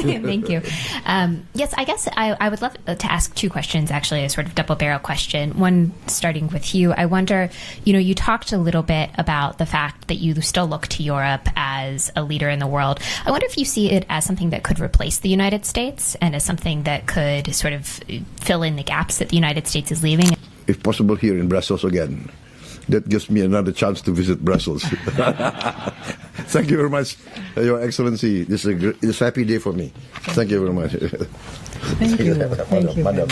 Thank you. Yes, I guess I would love to ask two questions, actually, a sort of double-barrel question. One, starting with you, I wonder, you talked a little bit about the fact that you still look to Europe as a leader in the world. I wonder if you see it as something that could replace the United States and as something that could sort of fill in the gaps that the United States is leaving. If possible, here in Brussels again. That gives me another chance to visit Brussels. Thank you very much, Your Excellency. This is a happy day for me. Thank you very much. Thank you. Thank you. Madam.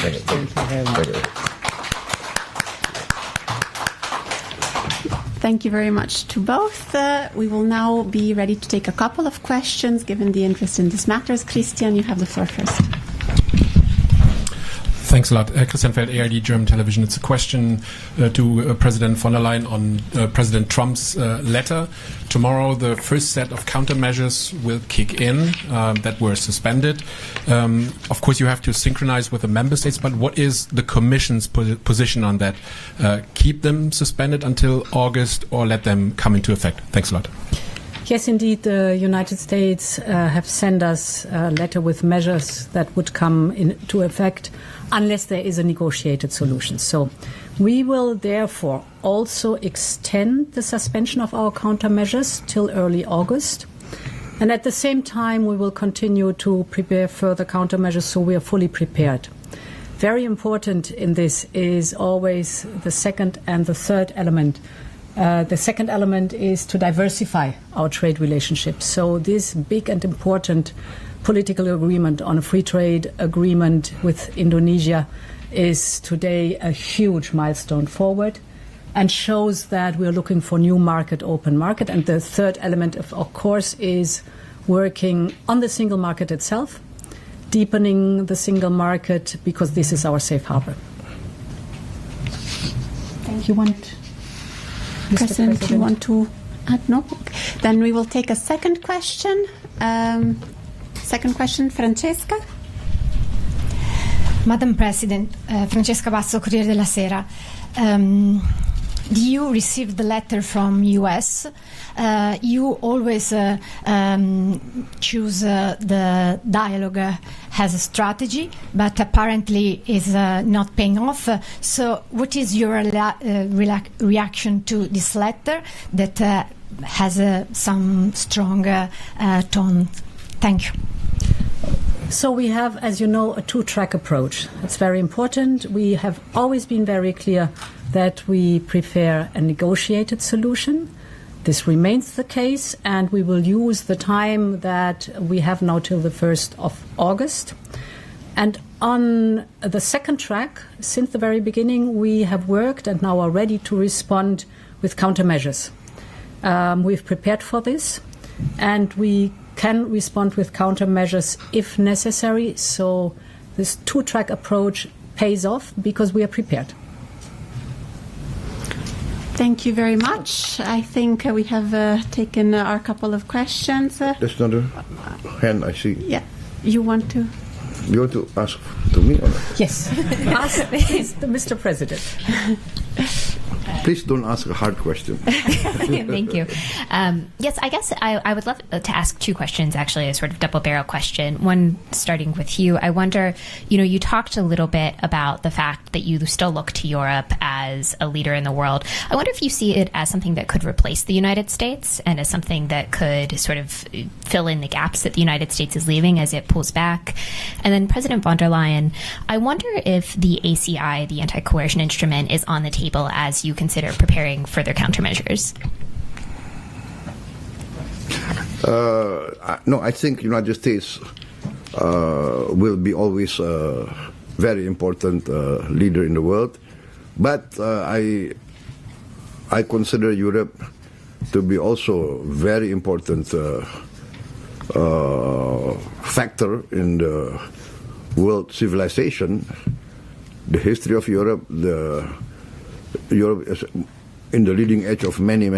Thank you very much to both. We will now be ready to take a couple of questions, given the interest in these matters. Christian, you have the floor first. Thanks a lot. Christian Feld, ARD German Television. It's a question to President von der Leyen on President Trump's letter. Tomorrow, the first set of countermeasures will kick in that were suspended. Of course, you have to synchronize with the member states, but what is the Commission's position on that? Keep them suspended until August or let them come into effect? Thanks a lot. Yes, indeed, the United States have sent us a letter with measures that would come into effect unless there is a negotiated solution. So we will therefore also extend the suspension of our countermeasures till early August. And at the same time, we will continue to prepare further countermeasures so we are fully prepared. Very important in this is always the second and the third element. The second element is to diversify our trade relationships. So this big and important political agreement on a free trade agreement with Indonesia is today a huge milestone forward and shows that we are looking for new open market. And the third element, of course, is working on the single market itself, deepening the single market, because this is our safe harbor. Thank you. President, you want to add? No? Then we will take a second question. Francesca. Madam President, Francesca Basso, Corriere della Sera. You received the letter from US. You always choose the dialogue as a strategy, but apparently is not paying off. So what is your reaction to this letter that has some strong tone? Thank you. So we have, as you know, a two-track approach. It's very important. We have always been very clear that we prefer a negotiated solution. This remains the case, and we will use the time that we have now till the 1st of August. And on the second track, since the very beginning, we have worked and now are ready to respond with countermeasures. We've prepared for this, and we can respond with countermeasures if necessary. So this two-track approach pays off because we are prepared. Thank you very much. I think we have taken our couple of questions. There's another hand I see. Yeah. You want to ask to me? Or not? Yes. Ask, please, Mr. President. Please don't ask a hard question. Thank you. Yes, I guess I would love to ask two questions, actually, a sort of double-barrel question. One, starting with you, I wonder, you talked a little bit about the fact that you still look to Europe as a leader in the world. I wonder if you see it as something that could replace the United States and as something that could sort of fill in the gaps that the United States is leaving as it pulls back. And then President von der Leyen, I wonder if the ACI, the anti-coercion instrument, is on the table as you consider preparing further countermeasures? No, I think United States will be always a very important leader in the world. But I consider Europe to be also very important factor in the world civilization. The history of Europe, Europe is in the leading edge of many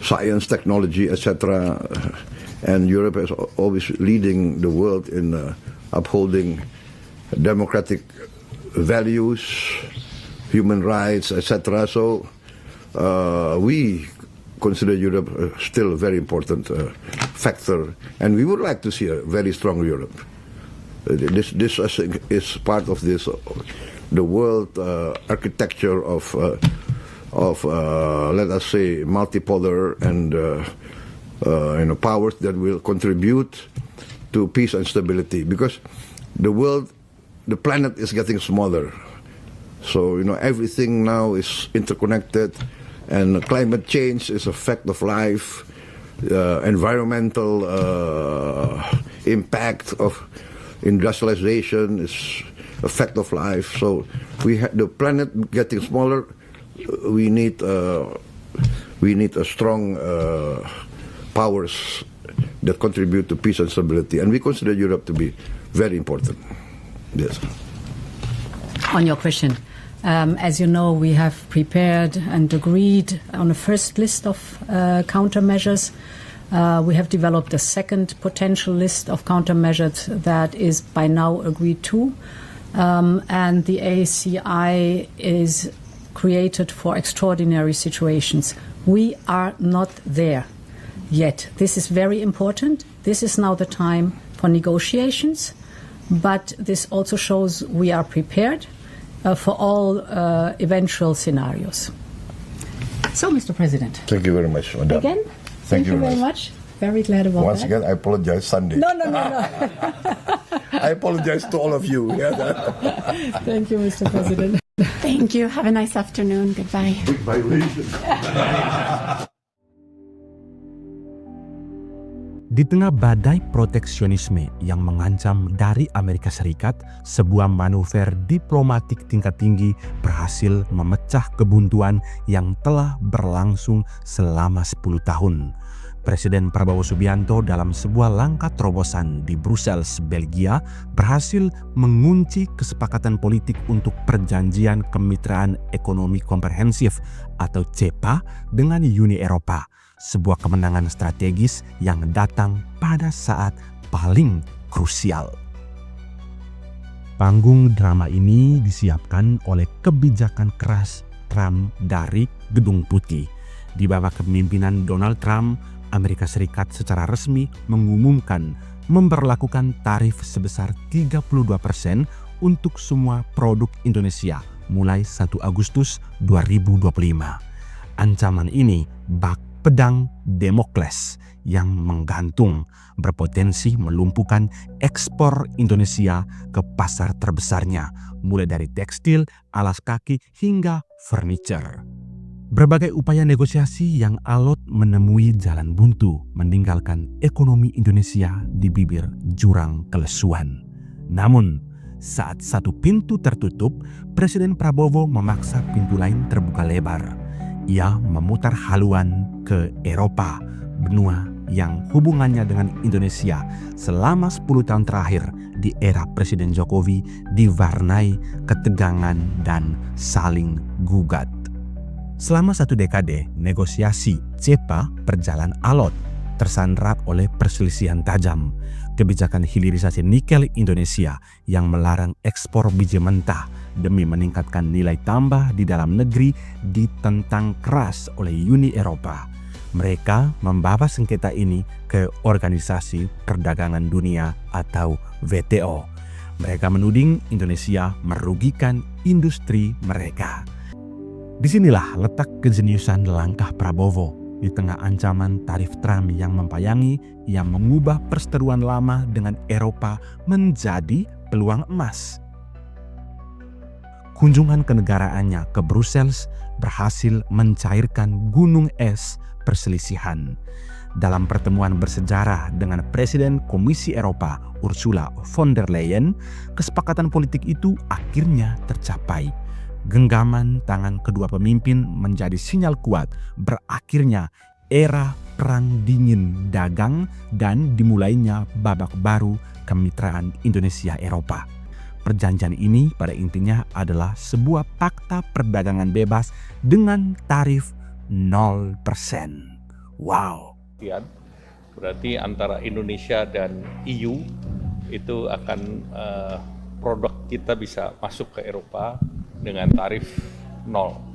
science, technology, etc. And Europe is always leading the world in upholding democratic values, human rights, etc. So we consider Europe still a very important factor, and we would like to see a very strong Europe. This is part of this the world architecture of let us say multipolar and powers that will contribute to peace and stability, because the planet is getting smaller. So everything now is interconnected, and climate change is a fact of life. Environmental impact of industrialization is a fact of life. So the planet getting smaller. We need a strong powers that contribute to peace and stability, and we consider Europe to be very important. Yes. On your question, as you know, we have prepared and agreed on a first list of countermeasures. We have developed a second potential list of countermeasures that is by now agreed to, and the ACI is created for extraordinary situations. We are not there yet. This is very important. This is now the time for negotiations, but this also shows we are prepared for all eventual scenarios. So, Mr. President. Thank you very much, Madam. Again, thank you very much. Very glad about Once that. again, I apologize Sunday. No. I apologize to all of you. Thank you, Mr. President. Thank you. Have a nice afternoon. Goodbye. Di tengah badai proteksionisme yang mengancam dari Amerika Serikat, sebuah manuver diplomatik tingkat tinggi berhasil memecah kebuntuan yang telah berlangsung selama 10 tahun. Presiden Prabowo Subianto dalam sebuah langkah terobosan di Brussels, Belgia, berhasil mengunci kesepakatan politik untuk perjanjian kemitraan ekonomi komprehensif atau CEPA dengan Uni Eropa. Sebuah kemenangan strategis yang datang pada saat paling krusial. Panggung drama ini disiapkan oleh kebijakan keras Trump dari Gedung Putih. Di bawah kepemimpinan Donald Trump, Amerika Serikat secara resmi mengumumkan memberlakukan tarif sebesar 32% untuk semua produk Indonesia mulai 1 Agustus 2025. Ancaman ini bak pedang Damokles yang menggantung, berpotensi melumpuhkan ekspor Indonesia ke pasar terbesarnya, mulai dari tekstil, alas kaki, hingga furniture. Berbagai upaya negosiasi yang alot menemui jalan buntu, meninggalkan ekonomi Indonesia di bibir jurang kelesuan. Namun, saat satu pintu tertutup, Presiden Prabowo memaksa pintu lain terbuka lebar. Ia memutar haluan ke Eropa, benua yang hubungannya dengan Indonesia selama 10 tahun terakhir di era Presiden Jokowi diwarnai ketegangan dan saling gugat. Selama 1 dekade, negosiasi CEPA berjalan alot, tersandra oleh perselisihan tajam. Kebijakan hilirisasi nikel Indonesia yang melarang ekspor biji mentah demi meningkatkan nilai tambah di dalam negeri ditentang keras oleh Uni Eropa. Mereka membawa sengketa ini ke Organisasi Perdagangan Dunia atau WTO. Mereka menuding Indonesia merugikan industri mereka. Disinilah letak kejeniusan langkah Prabowo. Di tengah ancaman tarif Trump yang mempayangi, yang mengubah perseteruan lama dengan Eropa menjadi peluang emas. Kunjungan kenegaraannya ke Brussels berhasil mencairkan gunung es perselisihan. Dalam pertemuan bersejarah dengan Presiden Komisi Eropa Ursula von der Leyen, kesepakatan politik itu akhirnya tercapai. Genggaman tangan kedua pemimpin menjadi sinyal kuat berakhirnya era perang dingin dagang dan dimulainya babak baru kemitraan Indonesia-Eropa. Perjanjian ini pada intinya adalah sebuah fakta perdagangan bebas dengan tarif 0%. Wow. Berarti antara Indonesia dan EU itu akan produk kita bisa masuk ke Eropa dengan tarif 0.